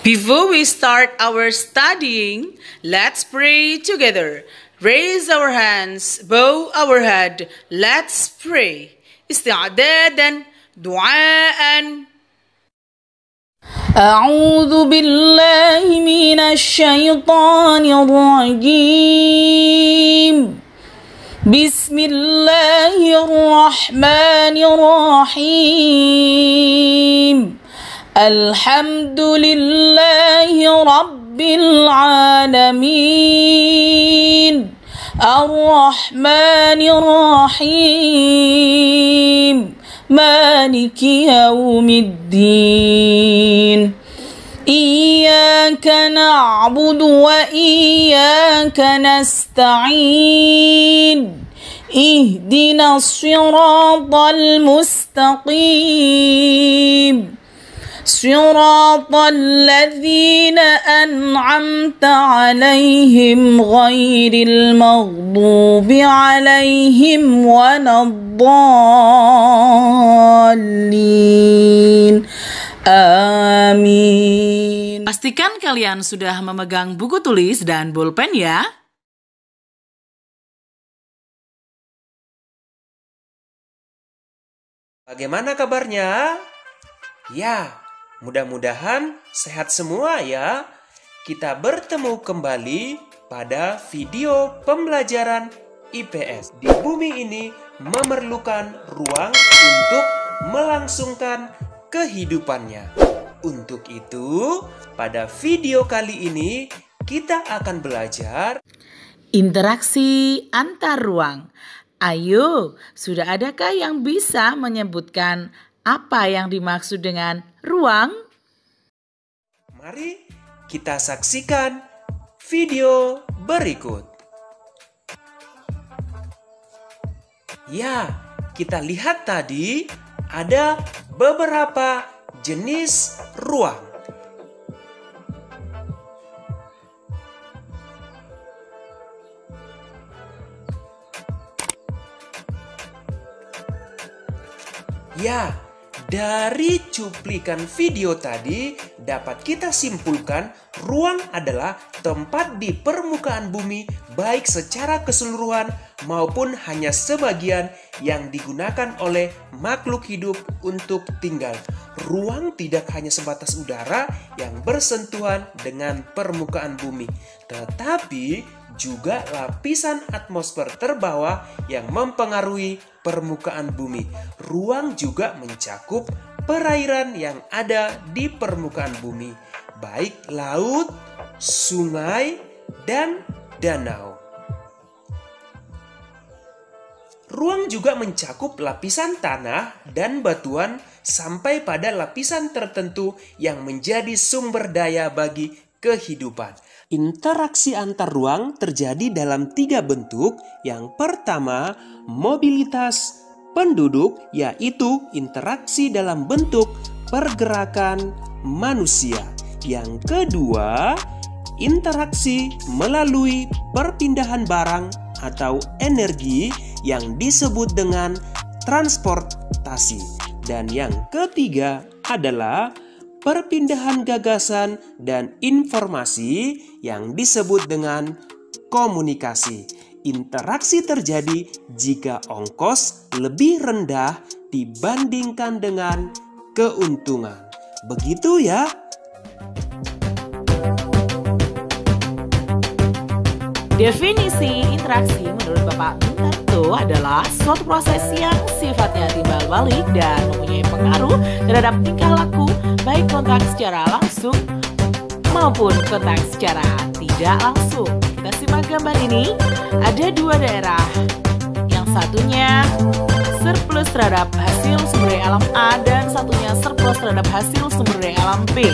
Before we start our studying, let's pray together. Raise our hands, bow our head. Let's pray. استعدادا دعاء. أعوذ بالله من الشيطان الرجيم. بسم الله الرحمن الرحيم. الحمد لله رب العالمين. الرحمن الرحيم. مالك يوم الدين. إياك نعبد وإياك نستعين. اهدنا الصراط المستقيم. صراط الذين أنعمت عليهم غير المغضوب عليهم ولا الضالين. Amin. Pastikan kalian sudah memegang buku tulis dan bolpen ya. Bagaimana kabarnya? Ya, mudah-mudahan sehat semua ya. Kita bertemu kembali pada video pembelajaran IPS. Di bumi ini memerlukan ruang untuk melangsungkan kehidupannya. Untuk itu, pada video kali ini kita akan belajar interaksi antar ruang. Ayo, sudah adakah yang bisa menyebutkan apa yang dimaksud dengan ruang? Mari kita saksikan video berikut. Ya, kita lihat tadi ada beberapa jenis ruang. Ya, dari cuplikan video tadi dapat kita simpulkan ruang adalah tempat di permukaan bumi baik secara keseluruhan maupun hanya sebagian yang digunakan oleh makhluk hidup untuk tinggal. Ruang tidak hanya sebatas udara yang bersentuhan dengan permukaan bumi, tetapi juga lapisan atmosfer terbawah yang mempengaruhi permukaan bumi. Ruang juga mencakup perairan yang ada di permukaan bumi, baik laut, sungai, dan danau. Ruang juga mencakup lapisan tanah dan batuan sampai pada lapisan tertentu yang menjadi sumber daya bagi kehidupan. Interaksi antar ruang terjadi dalam 3 bentuk. Yang pertama, mobilitas penduduk, yaitu interaksi dalam bentuk pergerakan manusia. Yang kedua, interaksi melalui perpindahan barang atau energi yang disebut dengan transportasi. Dan yang ketiga adalah perpindahan gagasan dan informasi yang disebut dengan komunikasi. Interaksi terjadi jika ongkos lebih rendah dibandingkan dengan keuntungan. Begitu ya. Definisi interaksi menurut Bapak Minarto adalah suatu proses yang sifatnya timbal balik dan mempunyai pengaruh terhadap tingkah laku, baik kontak secara langsung maupun kontak secara tidak langsung. Kita simak gambar ini. Ada 2 daerah. Yang satunya surplus terhadap hasil sumber daya alam A dan satunya surplus terhadap hasil sumber daya alam B.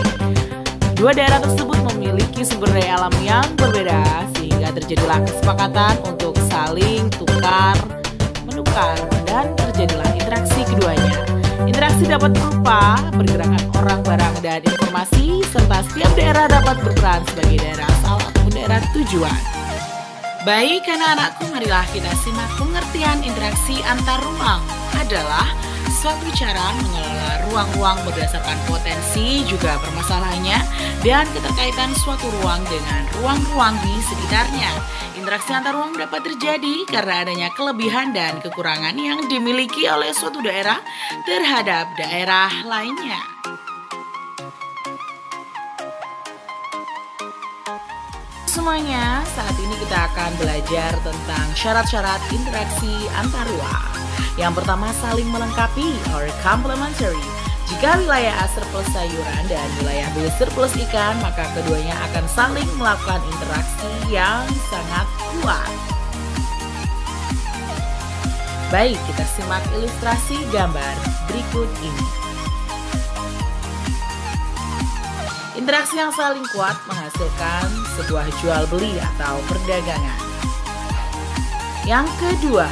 2 daerah tersebut memiliki sumber daya alam yang berbeda sehingga terjadilah kesepakatan untuk saling tukar, menukar, dan terjadilah interaksi keduanya. Interaksi dapat berupa pergerakan orang, barang, dan informasi, serta setiap daerah dapat berperan sebagai daerah asal ataupun daerah tujuan. Baik anak-anakku, marilah kita simak pengertian interaksi antar ruang adalah suatu cara mengelola ruang-ruang berdasarkan potensi juga permasalahannya dan keterkaitan suatu ruang dengan ruang-ruang di sekitarnya. Interaksi antar ruang dapat terjadi karena adanya kelebihan dan kekurangan yang dimiliki oleh suatu daerah terhadap daerah lainnya. Semuanya, saat ini kita akan belajar tentang syarat-syarat interaksi antar ruang. Yang pertama, saling melengkapi or complementary. Jika wilayah A surplus sayuran dan wilayah B surplus ikan, maka keduanya akan saling melakukan interaksi yang sangat kuat. Baik, kita simak ilustrasi gambar berikut ini. Interaksi yang saling kuat menghasilkan sebuah jual beli atau perdagangan. Yang kedua,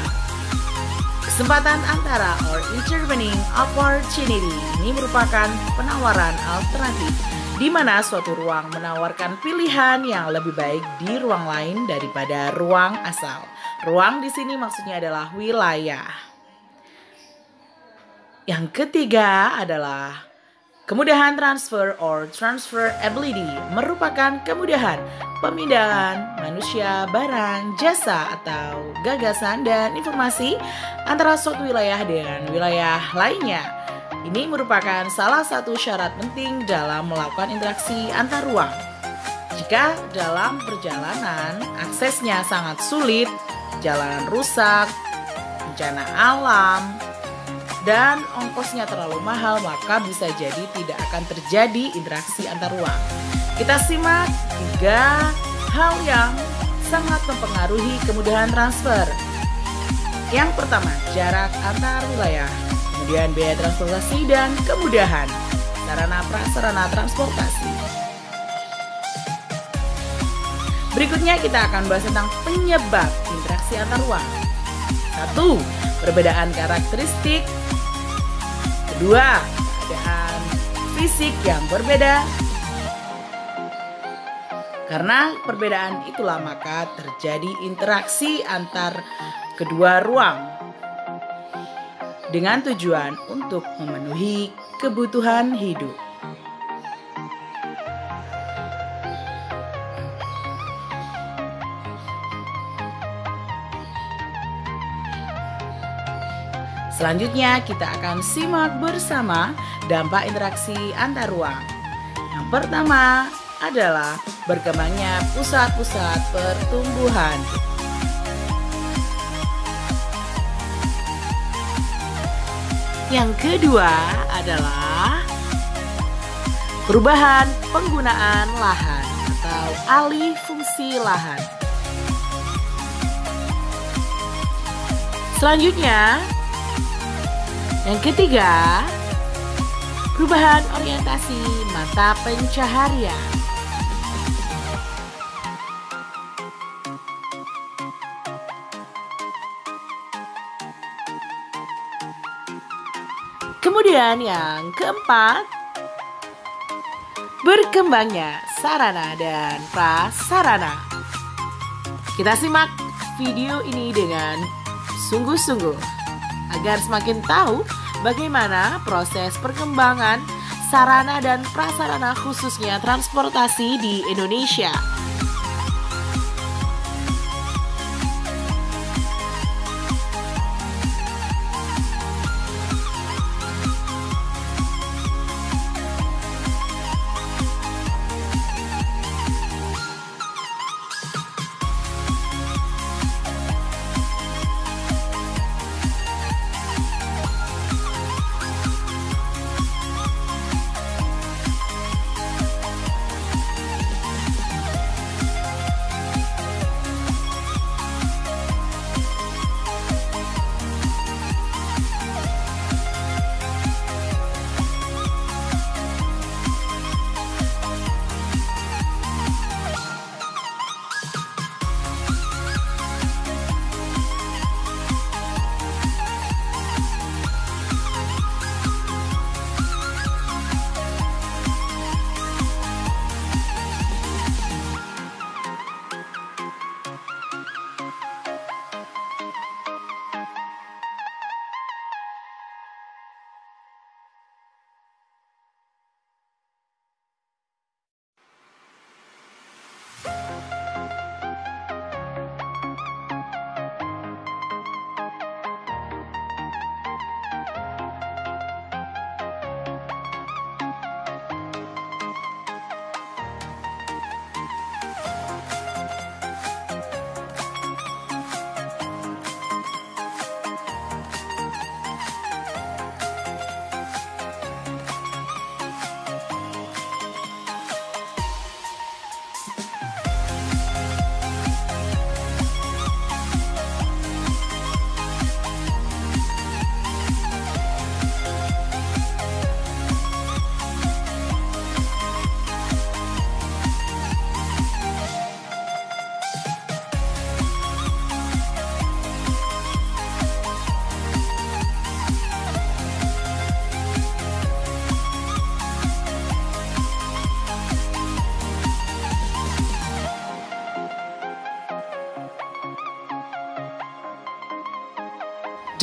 kesempatan antara or intervening opportunity. Ini merupakan penawaran alternatif di mana suatu ruang menawarkan pilihan yang lebih baik di ruang lain daripada ruang asal. Ruang di sini maksudnya adalah wilayah. Yang ketiga adalah kemudahan transfer or transfer ability, merupakan kemudahan pemindahan manusia, barang, jasa, atau gagasan dan informasi antara suatu wilayah dengan wilayah lainnya. Ini merupakan salah satu syarat penting dalam melakukan interaksi antar ruang. Jika dalam perjalanan aksesnya sangat sulit, jalan rusak, bencana alam, dan ongkosnya terlalu mahal, maka bisa jadi tidak akan terjadi interaksi antar ruang. Kita simak 3 hal yang sangat mempengaruhi kemudahan transfer. Yang pertama, jarak antar wilayah, kemudian biaya transportasi dan kemudahan sarana prasarana transportasi. Berikutnya kita akan bahas tentang penyebab interaksi antar ruang. 1. Perbedaan karakteristik. Kedua, keadaan fisik yang berbeda. Karena perbedaan itulah maka terjadi interaksi antar kedua ruang dengan tujuan untuk memenuhi kebutuhan hidup. Selanjutnya kita akan simak bersama dampak interaksi antar ruang. Yang pertama adalah berkembangnya pusat-pusat pertumbuhan. Yang kedua adalah perubahan penggunaan lahan atau alih fungsi lahan. Selanjutnya, yang ketiga, perubahan orientasi mata pencaharian. Kemudian yang keempat, berkembangnya sarana dan prasarana. Kita simak video ini dengan sungguh-sungguh agar semakin tahu bagaimana proses perkembangan sarana dan prasarana khususnya transportasi di Indonesia.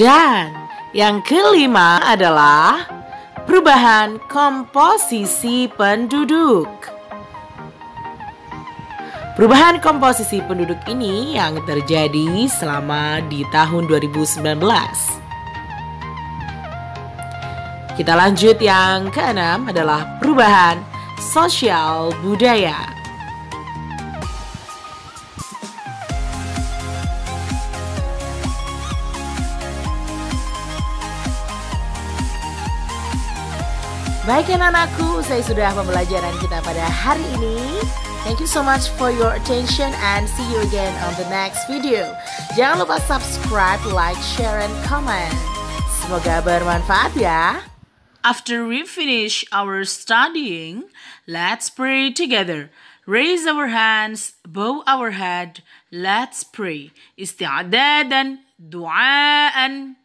Dan yang kelima adalah perubahan komposisi penduduk. Perubahan komposisi penduduk ini yang terjadi selama di tahun 2019. Kita lanjut, yang keenam adalah perubahan sosial budaya. Baik anak-anakku, saya sudah pembelajaran kita pada hari ini. Thank you so much for your attention and see you again on the next video. Jangan lupa subscribe, like, share, and comment. Semoga bermanfaat ya. After we finish our studying, let's pray together. Raise our hands, bow our head, let's pray. Isti'adadan, du'aan.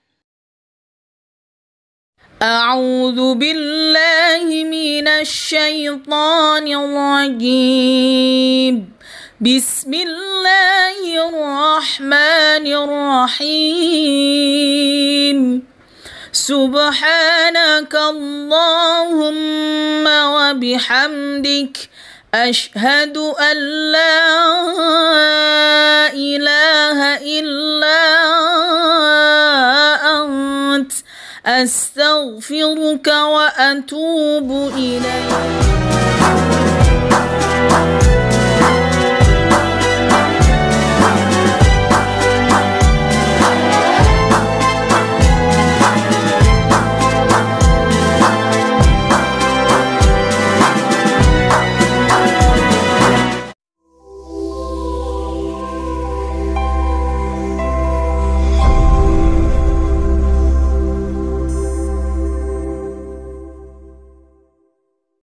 أعوذ بالله من الشيطان الرجيم بسم الله الرحمن الرحيم سبحانك اللهم وبحمدك أشهد أن لا إله إلا أنت أستغفرك وأتوب إليك.